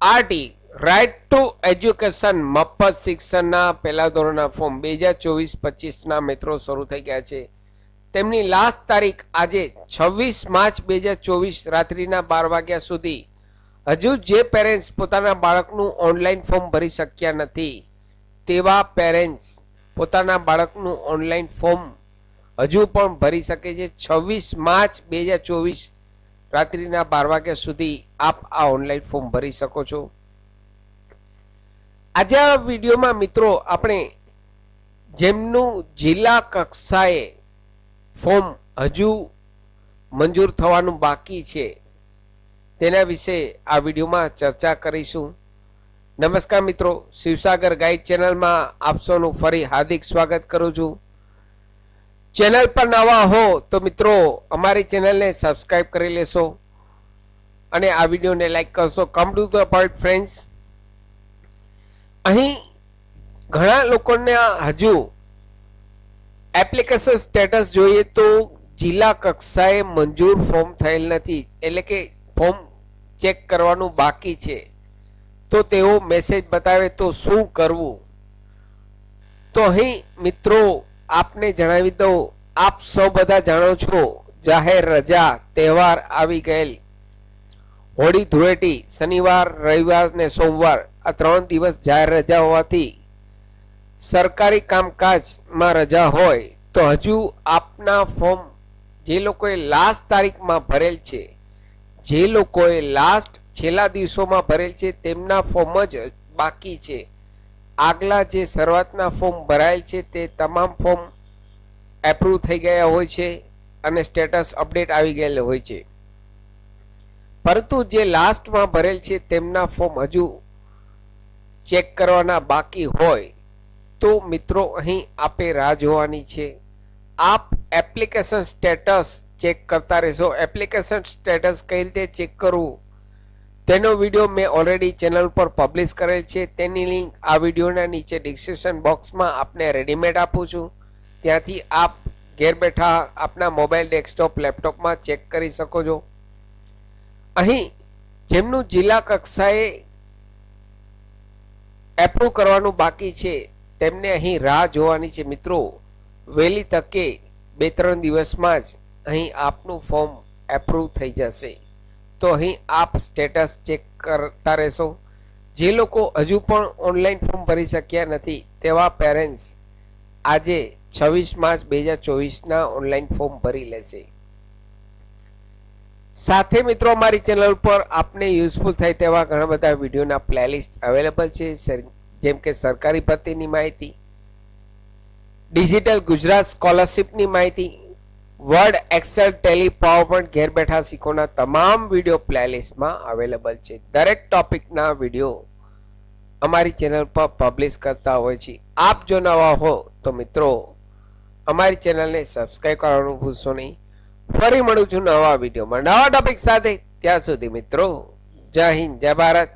RT right to education મફત શિક્ષણના પહેલા ધોરણના ફોર્મ 2024-25ના મિત્રો શરૂ થઈ ગયા છે. તેમની લાસ્ટ તારીખ આજે 26 માર્ચ 2024 રાત્રિના 12 વાગ્યા સુધી. હજુ જે પેરેન્ટ્સ પોતાના બાળકનું ઓનલાઈન ફોર્મ ભરી શક્યા નથી તેવા પેરેન્ટ્સ પોતાના બાળકનું ઓનલાઈન ફોર્મ હજુ પણ ભરી શકે છે. 26 માર્ચ 2024 રાત્રિના 12 વાગ્યા સુધી આપ આ ઓનલાઈન ફોર્મ ભરી શકો છો. આજે આ વિડીયોમાં મિત્રો આપણે જેમનું જિલ્લા કક્ષાએ ફોર્મ હજુ મંજૂર થવાનું બાકી છે તેના વિશે આ વિડીયોમાં ચર્ચા કરીશું. નમસ્કાર મિત્રો, શિવસાગર ગાઈડ ચેનલમાં આપ સૌનું ફરી હાર્દિક સ્વાગત કરું છું. ચેનલ પર નવા હો તો મિત્રો અમારી ચેનલને સબસ્ક્રાઇબ કરી લેશો અને આ વિડીયોને લાઈક કરશો. Come to the point friends, અહીં ઘણા લોકોને હજુ એપ્લિકેશન સ્ટેટસ જોઈએ તો જિલ્લા કક્ષાએ મંજૂર ફોર્મ થયેલ નથી, એટલે કે ફોર્મ ચેક કરવાનું બાકી છે. તો તેઓ મેસેજ બતાવે તો શું કરવું? તો અહીં મિત્રો આપને જણાવી દઉં, આપ સૌ બધા જાણો છો જાહેર રજા તહેવાર આવી ગયેલ. હોળી ધૂળેટી શનિવાર, રવિવાર ને સોમવાર આ 3 દિવસ જાહેર રજા હોવાથી સરકારી કામકાજમાં રજા હોય તો હજુ આપના ફોર્મ જે લોકોએ લાસ્ટ તારીખમાં ભરેલ છે, જે લોકોએ લાસ્ટ છેલ્લા દિવસોમાં ભરેલ છે તેમના ફોર્મ જ બાકી છે. આગલા જે શરૂઆતના ફોર્મ ભરાયેલ છે તે તમામ ફોર્મ એપ્રુવ થઈ ગયા હોય છે અને સ્ટેટસ અપડેટ આવી ગયેલ હોય છે. પરંતુ જે લાસ્ટમાં ભરેલ છે તેમના ફોર્મ હજુ ચેક કરવાના બાકી હોય તો મિત્રો અહીં આપે રાહ જોવાની છે. આપ એપ્લિકેશન સ્ટેટસ ચેક કરતા રહેશો. એપ્લિકેશન સ્ટેટસ કઈ રીતે ચેક કરવું તેનો વિડીયો મેં ઓલરેડી ચેનલ પર પબ્લિશ કરેલ છે. તેની લિંક આ વિડીયોના નીચે ડિસ્ક્રિપ્શન બોક્સમાં આપને રેડીમેડ આપું છું. ત્યાંથી આપ ઘેર બેઠા આપના મોબાઈલ, ડેસ્કટોપ, લેપટોપમાં ચેક કરી શકો છો. અહીં જેમનું જિલ્લા કક્ષાએ એપ્રુવ કરવાનું બાકી છે તેમને અહીં રાહ જોવાની છે. મિત્રો વહેલી તકે 2-3 દિવસમાં જ અહીં આપનું ફોર્મ એપ્રુવ થઈ જશે. તો અહીં આપ સ્ટેટસ ચેક કરતા રહેશો. જે લોકો હજુ પણ ઓનલાઈન ફોર્મ ભરી શક્યા નથી તેવા પેરેન્ટ્સ આજે 26 માર્ચ 2024ના ઓનલાઈન ફોર્મ ભરી લેશે. સાથે મિત્રો અમારી ચેનલ પર આપને યુઝફુલ થાય તેવા ઘણા બધા વિડીયોના પ્લેલિસ્ટ અવેલેબલ છે, જેમ કે સરકારી ભરતીની માહિતી, ડિજિટલ ગુજરાત સ્કોલરશિપની માહિતી, વર્ડ, એક્સેલ, ટેલી, પાવરપોઈન્ટ ઘેર બેઠા શીખોના તમામ વિડીયો પ્લેલિસ્ટમાં અવેલેબલ છે. દરેક ટોપિકના વિડીયો અમારી ચેનલ પર પબ્લિશ કરતા હોય છે. આપ જો નવા હો તો મિત્રો અમારી ચેનલને સબસ્ક્રાઇબ કરવાનું ભૂલશો નહીં. ફરી મળું છું નવા વિડીયોમાં નવા ટોપિક સાથે. ત્યાં સુધી મિત્રો જય હિન્દ, જય ભારત.